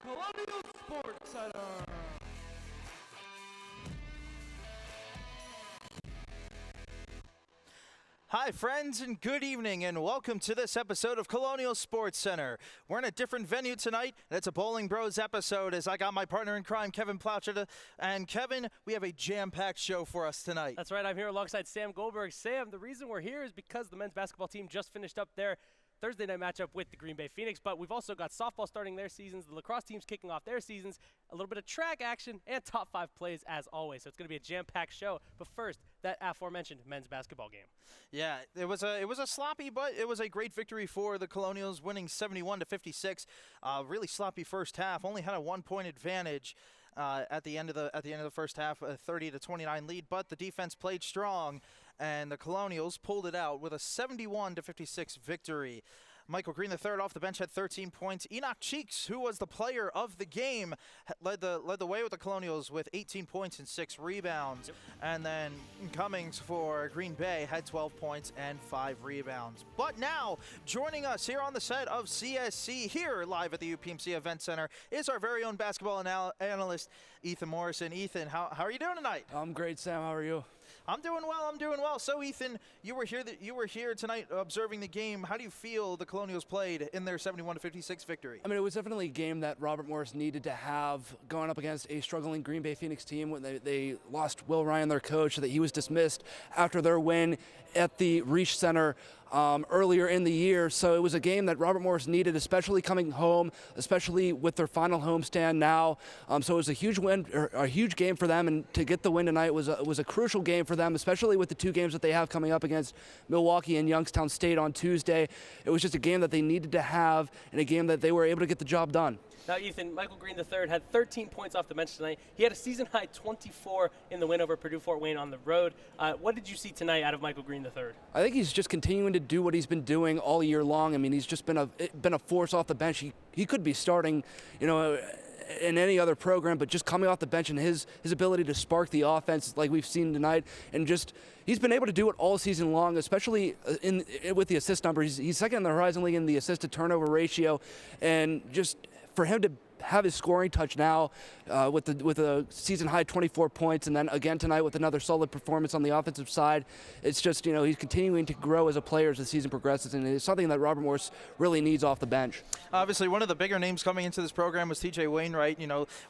Colonial Sports Center. Hi friends, and good evening, and welcome to this episode of Colonial Sports Center. We're in a different venue tonight, and it's a Bowling Bros episode as I got my partner in crime, Kevin Ploucher. And Kevin, we have a jam-packed show for us tonight. That's right, I'm here alongside Sam Goldberg. Sam, the reason we're here is because the men's basketball team just finished up their Thursday night matchup with the Green Bay Phoenix, but we've also got softball starting their seasons, the lacrosse teams kicking off their seasons, a little bit of track action, and top 5 plays as always. So it's going to be a jam-packed show. But first, that aforementioned men's basketball game. Yeah, it was a sloppy, but it was a great victory for the Colonials, winning 71-56. Really sloppy first half. Only had a 1-point advantage at the end of the first half, a 30-29 lead. But the defense played strong, and the Colonials pulled it out with a 71-56 victory. Michael Green III off the bench had 13 points. Enoch Cheeks, who was the player of the game, led the way with the Colonials with 18 points and 6 rebounds. Yep. And then Cummings for Green Bay had 12 points and 5 rebounds. But now, joining us here on the set of CSC, here live at the UPMC Event Center, is our very own basketball analyst, Ethan Morrison. Ethan, how are you doing tonight? I'm great, Sam. How are you? I'm doing well. So, Ethan, you were here tonight observing the game. How do you feel the Colonials played in their 71-56 victory? I mean, it was definitely a game that Robert Morris needed to have going up against a struggling Green Bay Phoenix team when they lost Will Ryan, their coach, that he was dismissed after their win at the Reach Center earlier in the year. So it was a game that Robert Morris needed, especially coming home, especially with their final homestand now. So it was a huge win, or a huge game for them, and to get the win tonight was a crucial game for them, especially with the 2 games that they have coming up against Milwaukee and Youngstown State on Tuesday. It was just a game that they needed to have, and a game that they were able to get the job done. Now, Ethan, Michael Green III had 13 points off the bench tonight. He had a season-high 24 in the win over Purdue-Fort Wayne on the road. What did you see tonight out of Michael Green III? I think he's just continuing to do what he's been doing all year long. I mean, he's just been a force off the bench. He could be starting, in any other program, but just coming off the bench and his ability to spark the offense like we've seen tonight, and just he's been able to do it all season long, especially with the assist numbers. He's second in the Horizon League in the assist to turnover ratio, and just for him to have his scoring touch now with a season-high 24 points, and then again tonight with another solid performance on the offensive side. It's just, he's continuing to grow as a player as the season progresses, and it's something that Robert Morris really needs off the bench. Obviously, one of the bigger names coming into this program was T.J. Wainwright,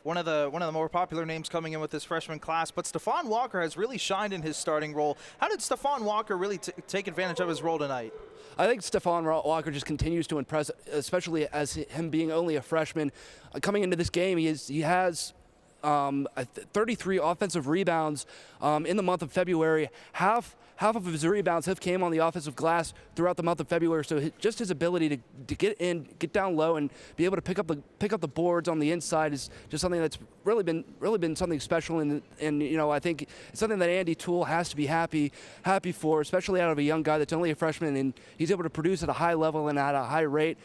one of the more popular names coming in with this freshman class. But Stephon Walker has really shined in his starting role. How did Stephon Walker really take advantage of his role tonight? I think Stephon Walker just continues to impress, especially as him being only a freshman. Coming into this game, he has 33 offensive rebounds in the month of February. Half of his rebounds have came on the offensive glass throughout the month of February. So just his ability to get in, get down low, and be able to pick up the boards on the inside is just something that's really been something special. And I think it's something that Andy Toole has to be happy for, especially out of a young guy that's only a freshman, and he's able to produce at a high level and at a high rate.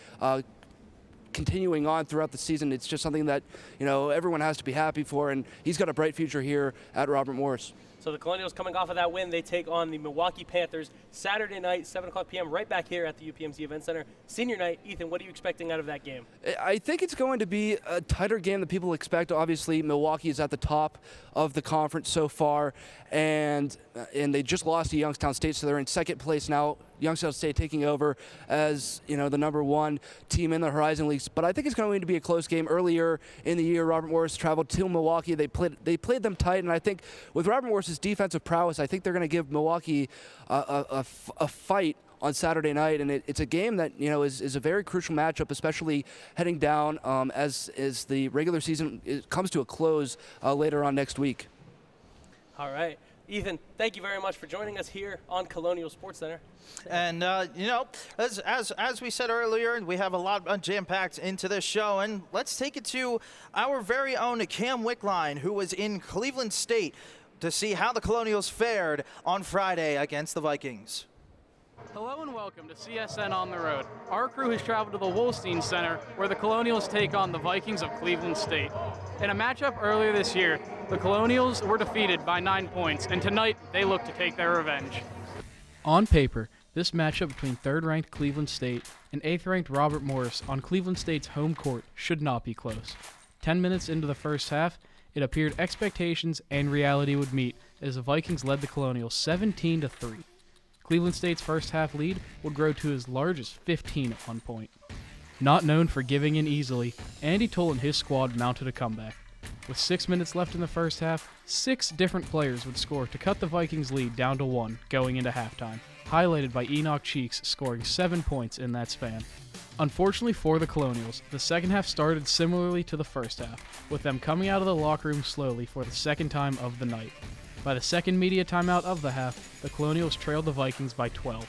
Continuing on throughout the season, it's just something that everyone has to be happy for, and he's got a bright future here at Robert Morris. So the Colonials coming off of that win, they take on the Milwaukee Panthers Saturday night, 7 o'clock p.m. right back here at the UPMC Event Center. Senior night, Ethan, what are you expecting out of that game? I think it's going to be a tighter game than people expect. Obviously, Milwaukee is at the top of the conference so far, and they just lost to Youngstown State, so they're in second place now. Youngstown State taking over as the number 1 team in the Horizon Leagues. But I think it's going to be a close game. Earlier in the year, Robert Morris traveled to Milwaukee. They played them tight, and I think with Robert Morris's defensive prowess, I think they're going to give Milwaukee a fight on Saturday night, and it's a game that is a very crucial matchup, especially heading down as the regular season comes to a close later on next week. All right. Ethan, thank you very much for joining us here on Colonial Sports Center. And, as we said earlier, we have a lot jam-packed into this show, and let's take it to our very own Cam Wickline, who was in Cleveland State to see how the Colonials fared on Friday against the Vikings. Hello and welcome to CSN On the Road. Our crew has traveled to the Wolstein Center, where the Colonials take on the Vikings of Cleveland State. In a matchup earlier this year, the Colonials were defeated by 9 points, and tonight they look to take their revenge. On paper, This matchup between 3rd-ranked Cleveland State and 8th-ranked Robert Morris on Cleveland State's home court should not be close. 10 minutes into the first half, it appeared expectations and reality would meet as the Vikings led the Colonials 17-3. Cleveland State's first half lead would grow to as large as 15 at one point. Not known for giving in easily, Andy Toll and his squad mounted a comeback. With 6 minutes left in the first half, 6 different players would score to cut the Vikings' lead down to 1 going into halftime, highlighted by Enoch Cheeks scoring 7 points in that span. Unfortunately for the Colonials, the second half started similarly to the first half, with them coming out of the locker room slowly for the second time of the night. By the second media timeout of the half, the Colonials trailed the Vikings by 12.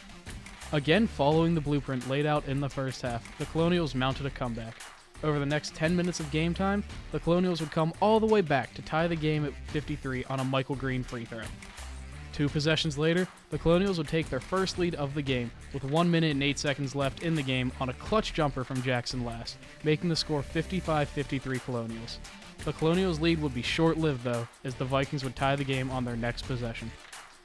Again, following the blueprint laid out in the first half, the Colonials mounted a comeback. Over the next 10 minutes of game time, the Colonials would come all the way back to tie the game at 53 on a Michael Green free throw. 2 possessions later, the Colonials would take their first lead of the game with 1 minute and 8 seconds left in the game on a clutch jumper from Jackson Last, making the score 55-53 Colonials. The Colonials' lead would be short-lived though, as the Vikings would tie the game on their next possession.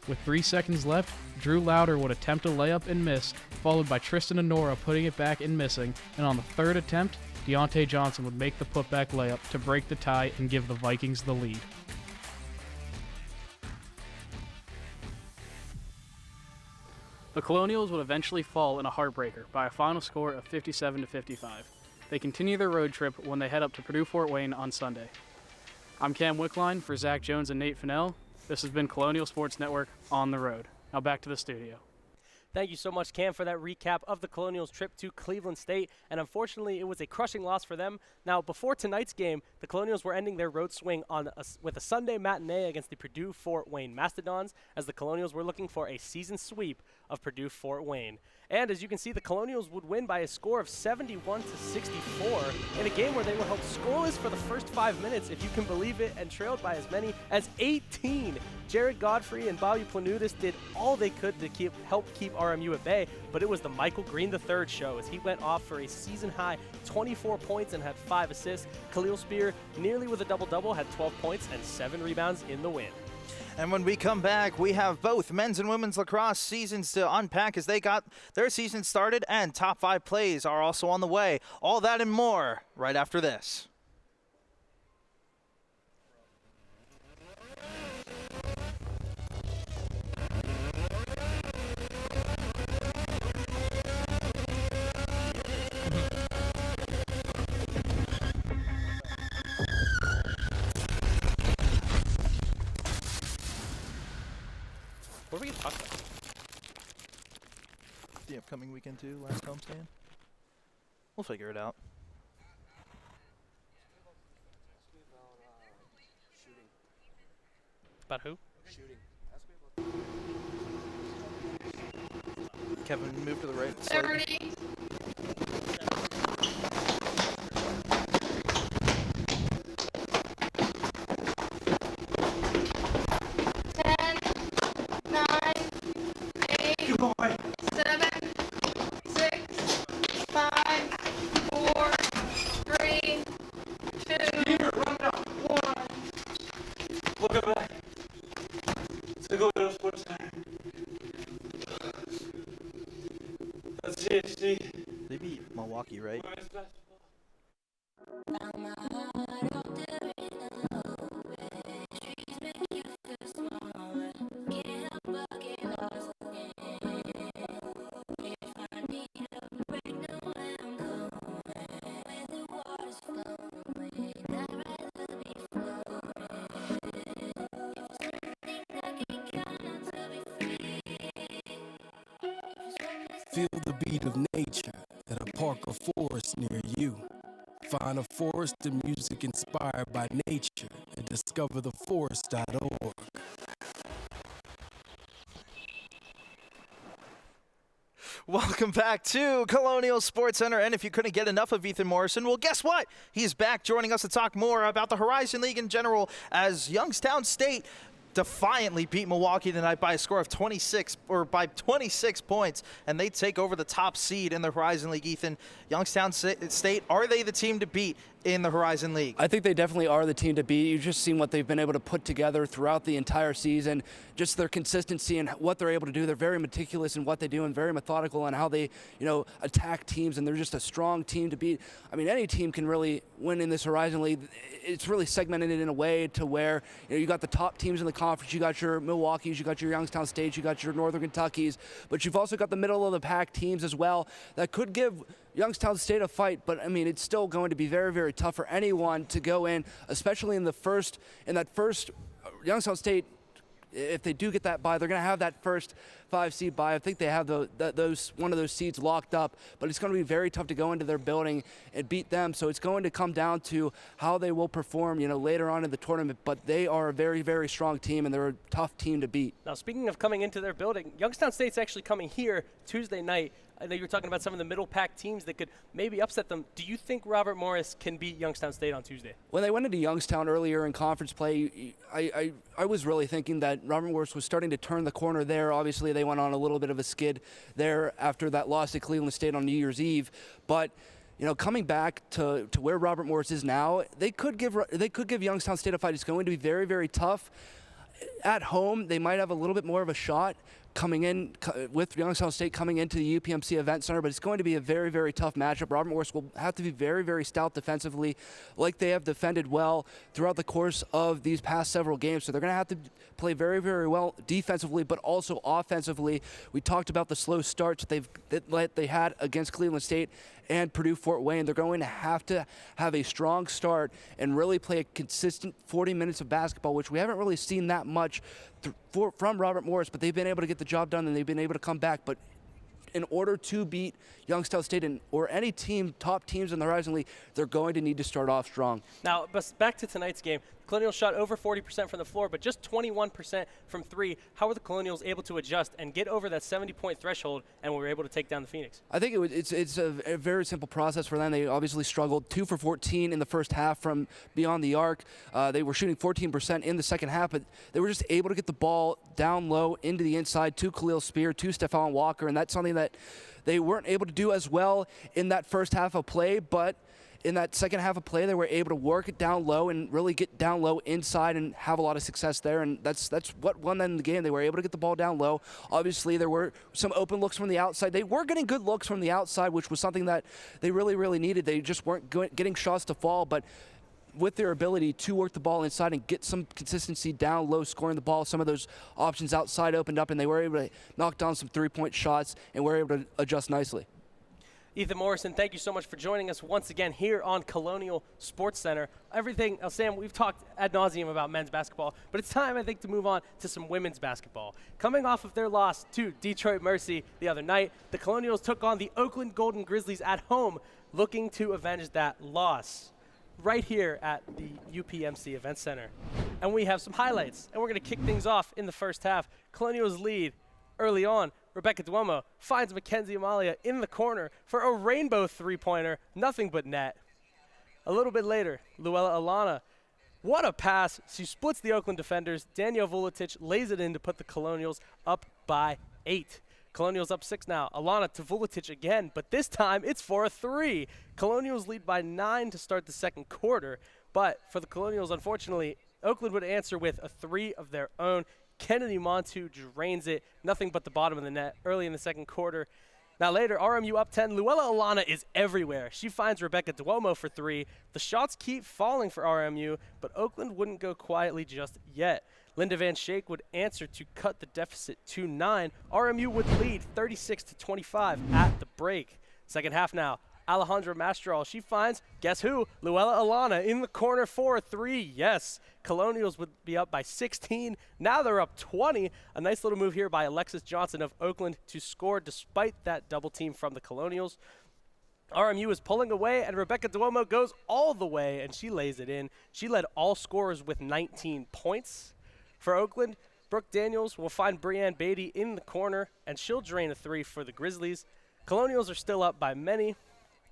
With 3 seconds left, Drew Lauder would attempt a layup and miss, followed by Tristan Honora putting it back and missing, and on the 3rd attempt, Deontay Johnson would make the putback layup to break the tie and give the Vikings the lead. The Colonials would eventually fall in a heartbreaker by a final score of 57-55. They continue their road trip when they head up to Purdue-Fort Wayne on Sunday. I'm Cam Wickline for Zach Jones and Nate Fennell. This has been Colonial Sports Network on the road. Now back to the studio. Thank you so much, Cam, for that recap of the Colonials' trip to Cleveland State, and unfortunately, it was a crushing loss for them. Now, before tonight's game, the Colonials were ending their road swing with a Sunday matinee against the Purdue-Fort Wayne Mastodons, as the Colonials were looking for a season sweep of Purdue-Fort Wayne. And as you can see, the Colonials would win by a score of 71-64 in a game where they were held scoreless for the first 5 minutes, if you can believe it, and trailed by as many as 18. Jared Godfrey and Bobby Planutis did all they could to help keep RMU at bay, but it was the Michael Green III show as he went off for a season-high 24 points and had 5 assists. Khalil Spear, nearly with a double-double, had 12 points and 7 rebounds in the win. And when we come back, we have both men's and women's lacrosse seasons to unpack as they got their season started, and top 5 plays are also on the way. All that and more right after this. What are we going to talk about? The upcoming weekend too, last homestand. We'll figure it out. About who? Shooting. Kevin, move to the right slightly. 30. Sports Center. That's GHD. They beat Milwaukee, right? Feel the beat of nature at a park or forest near you. Find a forest and music inspired by nature at discovertheforest.org. Welcome back to Colonial Sports Center, and if you couldn't get enough of Ethan Morrison, well, guess what? He's back joining us to talk more about the Horizon League in general as Youngstown State defiantly beat Milwaukee tonight by a score of 26 points, and they take over the top seed in the Horizon League. Ethan, Youngstown State, are they the team to beat in the Horizon League. I think they definitely are the team to beat. You've just seen what they've been able to put together throughout the entire season, just their consistency and what they're able to do. They're very meticulous in what they do and very methodical in how they, attack teams, and they're just a strong team to beat. I mean, any team can really win in this Horizon League. It's really segmented in a way to where, you got the top teams in the conference. You got your Milwaukee's, you got your Youngstown States, you got your Northern Kentucky's, but you've also got the middle of the pack teams as well that could give Youngstown State a fight, but I mean, it's still going to be very, very tough for anyone to go in, especially in that first Youngstown State. If they do get that bye, they're going to have that first 5 seed bye. I think they have one of those seeds locked up, but it's going to be very tough to go into their building and beat them. So it's going to come down to how they will perform, later on in the tournament. But they are a very, very strong team, and they're a tough team to beat. Now, speaking of coming into their building, Youngstown State's actually coming here Tuesday night. I know you were talking about some of the middle pack teams that could maybe upset them. Do you think Robert Morris can beat Youngstown State on Tuesday? When they went into Youngstown earlier in conference play, I was really thinking that Robert Morris was starting to turn the corner there. Obviously, they went on a little bit of a skid there after that loss to Cleveland State on New Year's Eve. But coming back to where Robert Morris is now, they could give Youngstown State a fight. It's going to be very, very tough. At home, they might have a little bit more of a shot coming in with Youngstown State coming into the UPMC Event Center, but it's going to be a very, very tough matchup. Robert Morris will have to be very, very stout defensively, like they have defended well throughout the course of these past several games. So they're going to have to play very, very well defensively, but also offensively. We talked about the slow starts that they had against Cleveland State and Purdue Fort Wayne. They're going to have a strong start and really play a consistent 40 minutes of basketball, which we haven't really seen that much from Robert Morris, but they've been able to get the job done and they've been able to come back. But in order to beat Youngstown State or any top teams in the Horizon League, they're going to need to start off strong. Now, back to tonight's game. Colonials shot over 40% from the floor, but just 21% from three. How were the Colonials able to adjust and get over that 70-point threshold and were able to take down the Phoenix? I think it's a very simple process for them. They obviously struggled 2 for 14 in the first half from beyond the arc. They were shooting 14% in the second half, but they were just able to get the ball down low into the inside to Khalil Spear, to Stephon Walker, and that's something that they weren't able to do as well in that first half of play, but in that second half of play, they were able to work it down low and really get down low inside and have a lot of success there. And that's what won them the game. They were able to get the ball down low. Obviously, there were some open looks from the outside. They were getting good looks from the outside, which was something that they really, really needed. They just weren't getting shots to fall, but with their ability to work the ball inside and get some consistency down low, scoring the ball, some of those options outside opened up, and they were able to knock down some three-point shots and were able to adjust nicely. Ethan Morrison, thank you so much for joining us once again here on Colonial Sports Center. Sam, we've talked ad nauseum about men's basketball, but it's time, I think, to move on to some women's basketball. Coming off of their loss to Detroit Mercy the other night, the Colonials took on the Oakland Golden Grizzlies at home, looking to avenge that loss right here at the UPMC Event Center. And we have some highlights, and we're going to kick things off in the first half. Colonials lead early on. Rebecca Duomo finds Mackenzie Amalia in the corner for a rainbow three-pointer, nothing but net. A little bit later, Luella Alana, what a pass. She splits the Oakland defenders. Danielle Vuletic lays it in to put the Colonials up by 8. Colonials up 6 now. Alana to Vuletic again, but this time it's for a 3. Colonials lead by 9 to start the second quarter, but for the Colonials, unfortunately, Oakland would answer with a 3 of their own. Kennedy Montu drains it, nothing but the bottom of the net early in the second quarter. Now later, RMU up 10. Luella Alana is everywhere. She finds Rebecca Duomo for 3. The shots keep falling for RMU, but Oakland wouldn't go quietly just yet. Linda Van Schaik would answer to cut the deficit to 9. RMU would lead 36-25 at the break. Second half now. Alejandra Mastral, she finds, guess who? Luella Alana in the corner for a 3. Yes, Colonials would be up by 16. Now they're up 20. A nice little move here by Alexis Johnson of Oakland to score despite that double team from the Colonials. RMU is pulling away, and Rebecca Duomo goes all the way, and she lays it in. She led all scorers with 19 points. For Oakland, Brooke Daniels will find Brianne Beatty in the corner, and she'll drain a 3 for the Grizzlies. Colonials are still up by many.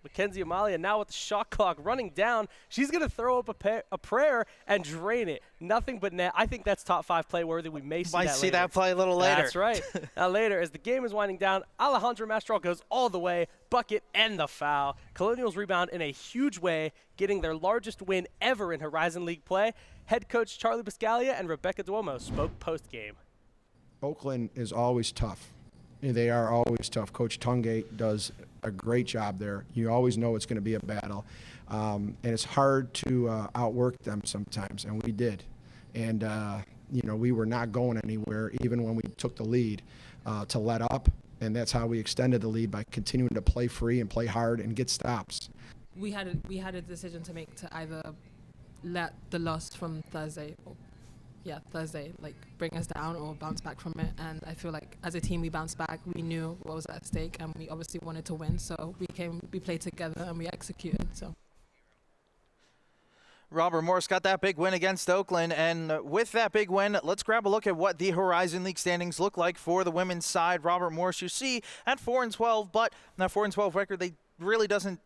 Mackenzie Amalia now with the shot clock running down. She's going to throw up a prayer and drain it. Nothing but net. I think that's top 5 play worthy. We may see Might that see later. that play a little later. That's right. Now later, as the game is winding down, Alejandra Mastral goes all the way, bucket and the foul. Colonials rebound in a huge way, getting their largest win ever in Horizon League play. Head coach Charlie Biscaglia and Rebecca Duomo spoke post-game. Oakland is always tough. They are always tough. Coach Tungate does a great job there. You always know it's going to be a battle. And it's hard to outwork them sometimes, and we did. And, you know, we were not going anywhere even when we took the lead to let up. And that's how we extended the lead, by continuing to play free and play hard and get stops. We had a decision to make, to either let the loss from Thursday, like bring us down, or bounce back from it. And I feel like as a team we bounced back. We knew what was at stake, and we obviously wanted to win. So we played together and we executed. So. Robert Morris got that big win against Oakland, and with that big win, let's grab a look at what the Horizon League standings look like for the women's side. Robert Morris, you see, at 4-12, but that 4-12 record, they really doesn't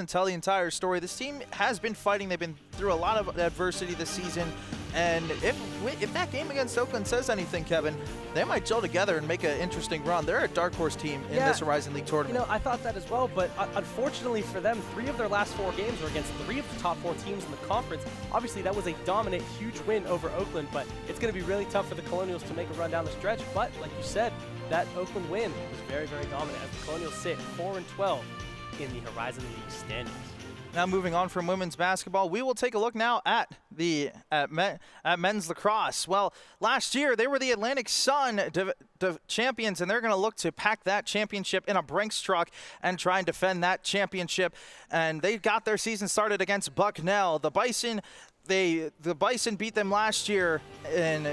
tell the entire story. This team has been fighting. They've been through a lot of adversity this season, and if that game against Oakland says anything, Kevin, they might gel together and make an interesting run. They're a dark horse team in this Horizon League tournament. You know, I thought that as well, but unfortunately for them, 3 of their last 4 games were against 3 of the top 4 teams in the conference. Obviously, that was a dominant, huge win over Oakland, but it's going to be really tough for the Colonials to make a run down the stretch. But like you said, that Oakland win was very, very dominant as the Colonials sit 4-12 in the Horizon League standings. Now moving on from women's basketball, we will take a look now at men's lacrosse. Well, last year they were the Atlantic Sun champions, and they're going to look to pack that championship in a Brinks truck and try and defend that championship. And they got their season started against Bucknell. The Bison beat them last year, and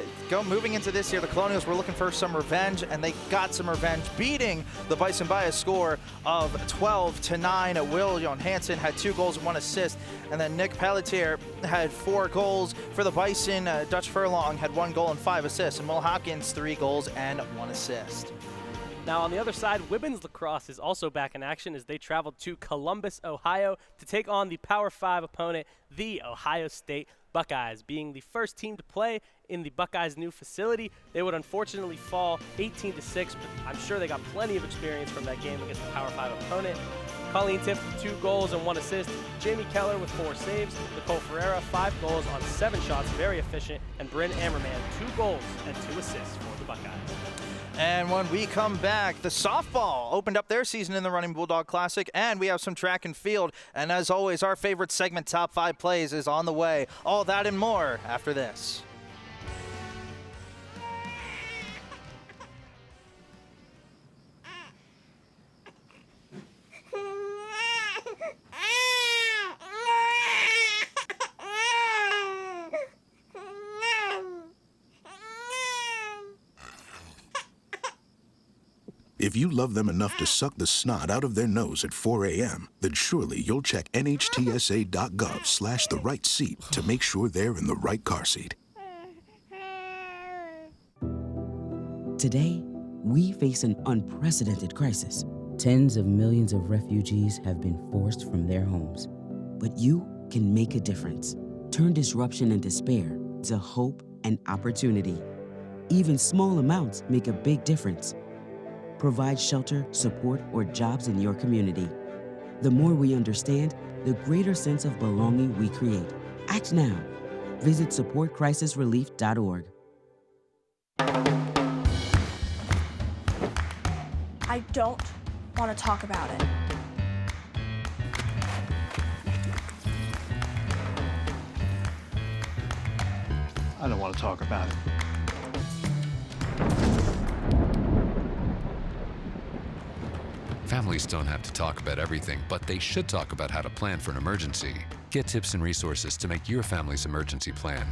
moving into this year, the Colonials were looking for some revenge, and they got some revenge, beating the Bison by a score of 12-9. Will Johansson had 2 goals and 1 assist, and then Nick Pelletier had 4 goals for the Bison. Dutch Furlong had 1 goal and 5 assists, and Will Hopkins 3 goals and 1 assist. Now on the other side, women's lacrosse is also back in action as they traveled to Columbus, Ohio to take on the Power 5 opponent, the Ohio State Buckeyes. Being the first team to play in the Buckeyes' new facility, they would unfortunately fall 18-6, but I'm sure they got plenty of experience from that game against the Power 5 opponent. Colleen Tiff with 2 goals and 1 assist. Jamie Keller with 4 saves. Nicole Ferreira, 5 goals on 7 shots, very efficient. And Bryn Ammerman, 2 goals and 2 assists for the Buckeyes. And when we come back, the softball opened up their season in the Running Bulldog Classic, and we have some track and field. And as always, our favorite segment, Top 5 Plays, is on the way. All that and more after this. If you love them enough to suck the snot out of their nose at 4 a.m., then surely you'll check NHTSA.gov/the right seat to make sure they're in the right car seat. Today, we face an unprecedented crisis. Tens of millions of refugees have been forced from their homes. But you can make a difference. Turn disruption and despair to hope and opportunity. Even small amounts make a big difference. Provide shelter, support, or jobs in your community. The more we understand, the greater sense of belonging we create. Act now. Visit supportcrisisrelief.org. I don't want to talk about it. I don't want to talk about it. Families don't have to talk about everything, but they should talk about how to plan for an emergency. Get tips and resources to make your family's emergency plan.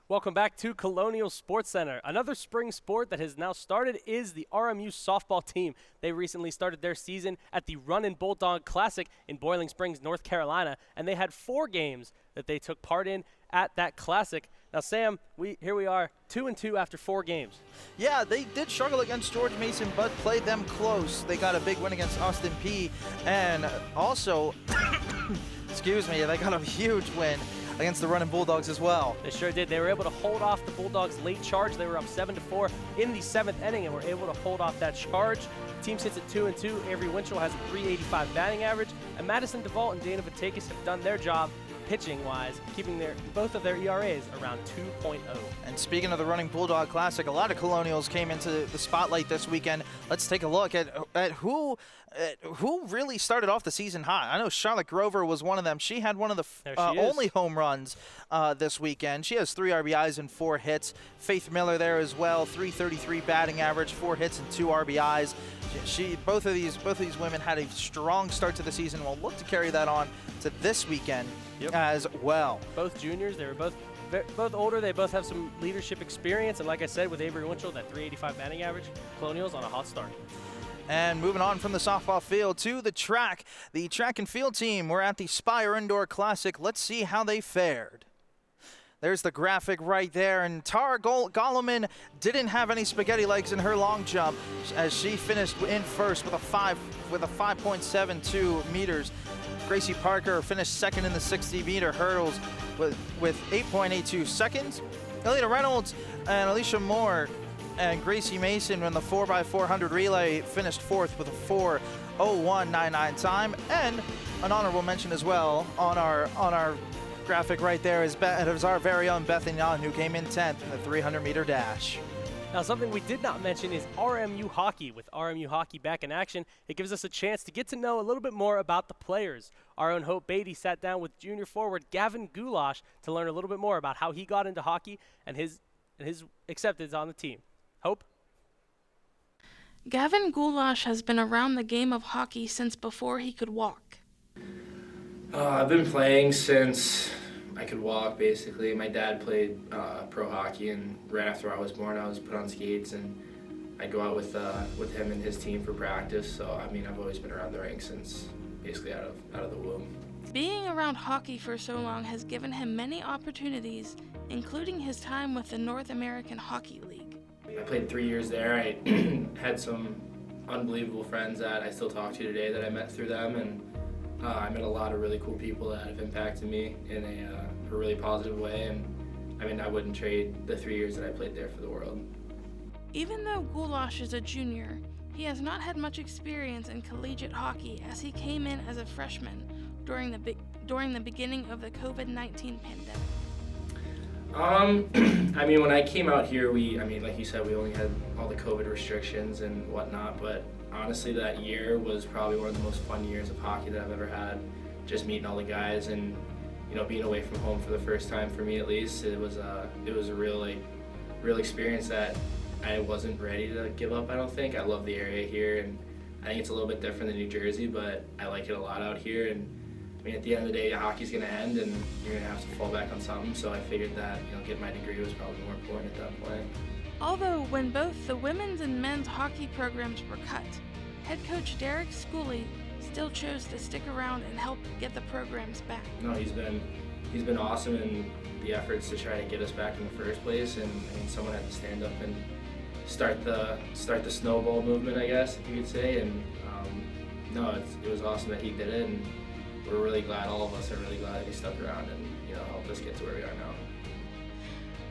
Welcome back to Colonial Sports Center. Another spring sport that has now started is the RMU softball team. They recently started their season at the Runnin' Bulldog Classic in Boiling Springs, North Carolina, and they had 4 games that they took part in at that classic. Now, Sam, here we are, 2-2 after 4 games. Yeah, they did struggle against George Mason, but played them close. They got a big win against Austin P, and also, excuse me, they got a huge win against the Runnin' Bulldogs as well. They sure did. They were able to hold off the Bulldogs' late charge. They were up 7-4 in the 7th inning and were able to hold off that charge. The team sits at 2-2. Avery Winchell has a .385 batting average, and Madison DeVault and Dana Vatakis have done their job pitching-wise, keeping both of their ERAs around 2.0. And speaking of the Running Bulldog Classic, a lot of Colonials came into the spotlight this weekend. Let's take a look at who really started off the season hot. I know Charlotte Grover was one of them. She had one of the only home runs this weekend. She has 3 RBIs and 4 hits. Faith Miller there as well, .333 batting average, 4 hits and 2 RBIs. Both of these women had a strong start to the season. We'll look to carry that on to this weekend as well. Both juniors, they were both older. They both have some leadership experience, and like I said, with Avery Winchell, that .385 batting average, Colonials on a hot start. And moving on from the softball field to the track and field team. We're at the Spire Indoor Classic. Let's see how they fared. There's the graphic right there, and Tara Golleman didn't have any spaghetti legs in her long jump as she finished in first with a 5.72 meters. Gracie Parker finished second in the 60-meter hurdles with 8.82 seconds. Elena Reynolds and Alicia Moore and Gracie Mason in the 4x400 relay finished fourth with a 4:01.99 time. And an honorable mention as well on our graphic right there is our very own Bethany Young, who came in 10th in the 300-meter dash. Now, something we did not mention is RMU hockey. With RMU hockey back in action, it gives us a chance to get to know a little bit more about the players. Our own Hope Beatty sat down with junior forward Gavin Goulash to learn a little bit more about how he got into hockey and his acceptance on the team. Hope? Gavin Goulash has been around the game of hockey since before he could walk. I've been playing since I could walk, basically. My dad played pro hockey, and right after I was born, I was put on skates, and I'd go out with him and his team for practice. So, I mean, I've always been around the rink since basically out of the womb. Being around hockey for so long has given him many opportunities, including his time with the North American Hockey League. I played 3 years there. I had some unbelievable friends that I still talk to today that I met through them, and I met a lot of really cool people that have impacted me in a really positive way, and I mean, I wouldn't trade the 3 years that I played there for the world. Even though Goulash is a junior, he has not had much experience in collegiate hockey as he came in as a freshman during the beginning of the COVID-19 pandemic. I mean, when I came out here, like you said, we only had all the COVID restrictions and whatnot, but honestly, that year was probably one of the most fun years of hockey that I've ever had. Just meeting all the guys and, you know, being away from home for the first time, for me at least, it was a real experience that I wasn't ready to give up, I don't think. I love the area here, and I think it's a little bit different than New Jersey, but I like it a lot out here. And I mean, at the end of the day, hockey's going to end, and you're going to have to fall back on something. So I figured that, you know, getting my degree was probably more important at that point. Although when both the women's and men's hockey programs were cut, head coach Derek Schooley still chose to stick around and help get the programs back. No, he's been awesome in the efforts to try to get us back in the first place, and I mean, someone had to stand up and start the snowball movement, I guess, if you could say. And no, it was awesome that he did it, and we're really glad, all of us are really glad that he stuck around and, you know, helped us get to where we are now.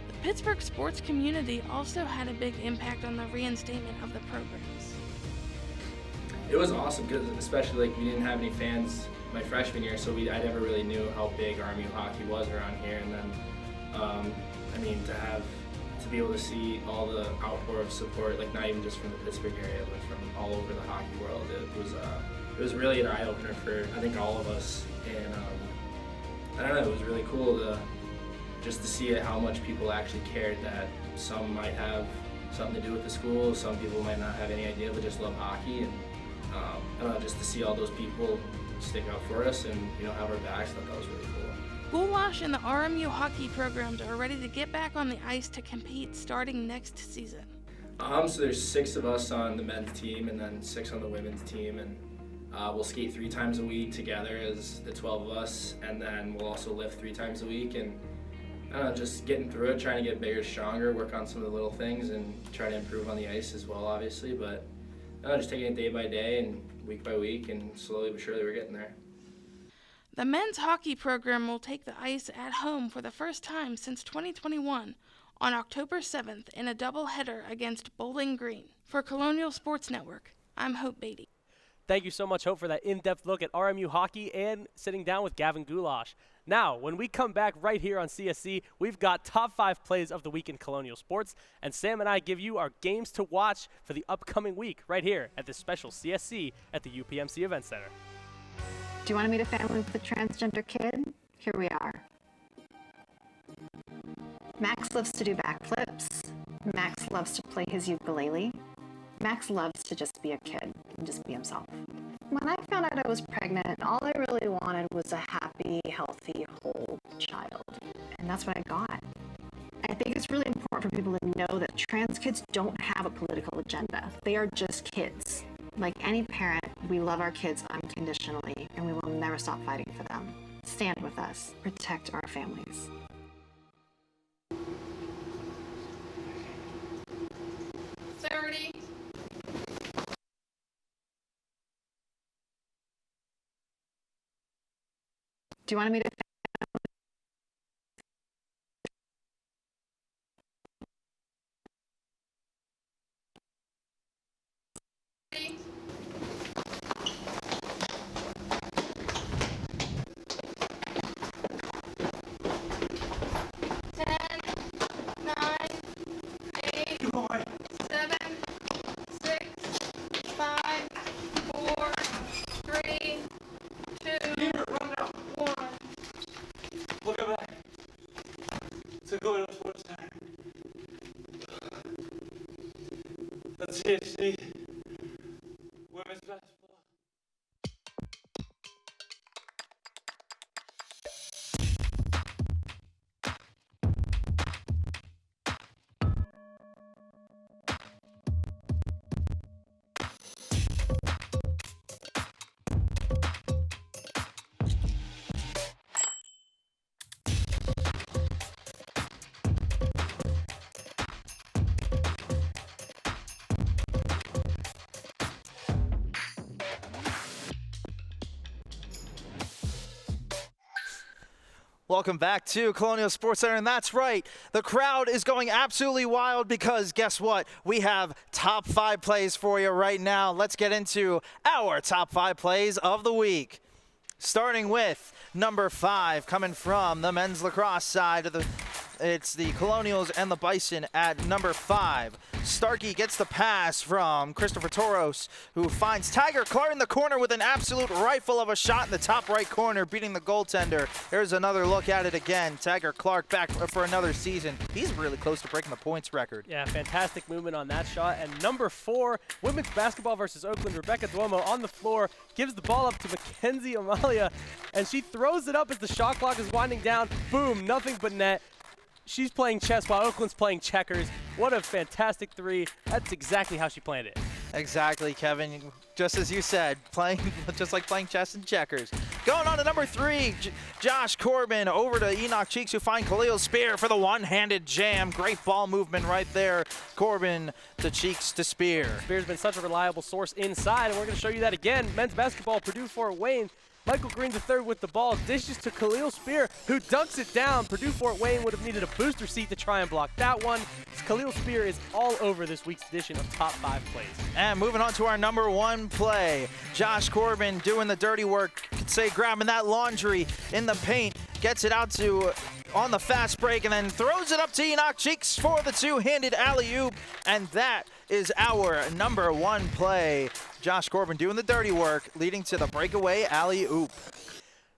The Pittsburgh sports community also had a big impact on the reinstatement of the programs. It was awesome, because especially like we didn't have any fans my freshman year, so I never really knew how big RMU hockey was around here. And then, I mean, to be able to see all the outpour of support, like not even just from the Pittsburgh area, but from all over the hockey world, it was really an eye-opener for, I think, all of us. And I don't know, it was really cool just to see how much people actually cared, that some might have something to do with the school, some people might not have any idea but just love hockey. And I don't know, just to see all those people stick up for us and, you know, have our backs, I thought that was really cool. Goulash and the RMU hockey programs are ready to get back on the ice to compete starting next season. So there's 6 of us on the men's team and then 6 on the women's team, and we'll skate 3 times a week together as the 12 of us, and then we'll also lift 3 times a week, and just getting through it, trying to get bigger, stronger, work on some of the little things, and try to improve on the ice as well, obviously, but just taking it day by day and week by week, and slowly but surely we're getting there. The men's hockey program will take the ice at home for the first time since 2021 on October 7th in a doubleheader against Bowling Green. For Colonial Sports Network, I'm Hope Beatty. Thank you so much, Hope, for that in-depth look at RMU hockey and sitting down with Gavin Goulash. Now, when we come back right here on CSC, we've got top 5 plays of the week in Colonial Sports, and Sam and I give you our games to watch for the upcoming week right here at this special CSC at the UPMC Event Center. Do you want to meet a family with a transgender kid? Here we are. Max loves to do backflips. Max loves to play his ukulele. Max loves to just be a kid and just be himself. When I found out I was pregnant, all I really wanted was a happy, healthy, whole child. And that's what I got. I think it's really important for people to know that trans kids don't have a political agenda. They are just kids. Like any parent, we love our kids unconditionally, and we will never stop fighting for them. Stand with us. Protect our families. Sarity. Do you want to meet a to Colonial Sports Center. That's CSC. Women's basketball. Welcome back to Colonial Sports Center, and that's right, the crowd is going absolutely wild because guess what? We have top 5 plays for you right now. Let's get into our top 5 plays of the week. Starting with number 5, coming from the men's lacrosse side of it's the Colonials and the Bison at number 5. Starkey gets the pass from Christopher Toros, who finds Tiger Clark in the corner with an absolute rifle of a shot in the top right corner, beating the goaltender. Here's another look at it again. Tiger Clark back for another season. He's really close to breaking the points record. Yeah, fantastic movement on that shot. And number 4, women's basketball versus Oakland. Rebecca Duomo on the floor, gives the ball up to Mackenzie Amalia, and she throws it up as the shot clock is winding down. Boom, nothing but net. She's playing chess while Oakland's playing checkers. What a fantastic 3. That's exactly how she planned it. Exactly, Kevin. Just as you said, playing just like playing chess and checkers. Going on to number 3, Josh Corbin over to Enoch Cheeks, who find Khalil Spear for the one-handed jam. Great ball movement right there. Corbin to Cheeks to Spear. Spear's been such a reliable source inside, and we're going to show you that again. Men's basketball, Purdue-Fort Wayne. Michael Green III with the ball, dishes to Khalil Spear, who dunks it down. Purdue-Fort Wayne would have needed a booster seat to try and block that one. Khalil Spear is all over this week's edition of Top 5 Plays. And moving on to our number 1 play, Josh Corbin doing the dirty work, could say grabbing that laundry in the paint, gets it out to on the fast break, and then throws it up to Enoch Cheeks for the two-handed alley-oop, and that is our number 1 play. Josh Corbin doing the dirty work, leading to the breakaway alley-oop.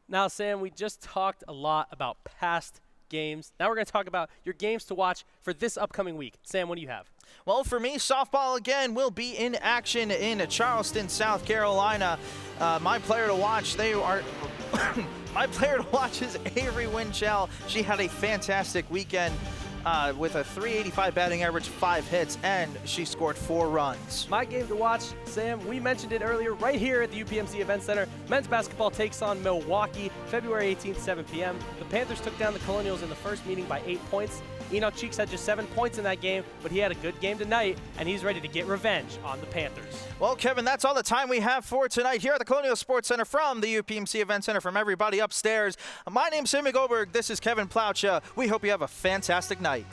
Now, Sam, we just talked a lot about past games. Now we're going to talk about your games to watch for this upcoming week. Sam, what do you have? Well, for me, softball again will be in action in Charleston, South Carolina. My player to watch, they are My player to watch is Avery Winchell. She had a fantastic weekend with a .385 batting average, 5 hits, and she scored 4 runs. My game to watch, Sam, we mentioned it earlier, right here at the UPMC Event Center. Men's basketball takes on Milwaukee, February 18th, 7 p.m. The Panthers took down the Colonials in the first meeting by 8 points. Enoch Cheeks had just 7 points in that game, but he had a good game tonight, and he's ready to get revenge on the Panthers. Well, Kevin, that's all the time we have for tonight here at the Colonial Sports Center from the UPMC Event Center. From everybody upstairs, my name's Sammy Goldberg. This is Kevin Plaucha. We hope you have a fantastic night.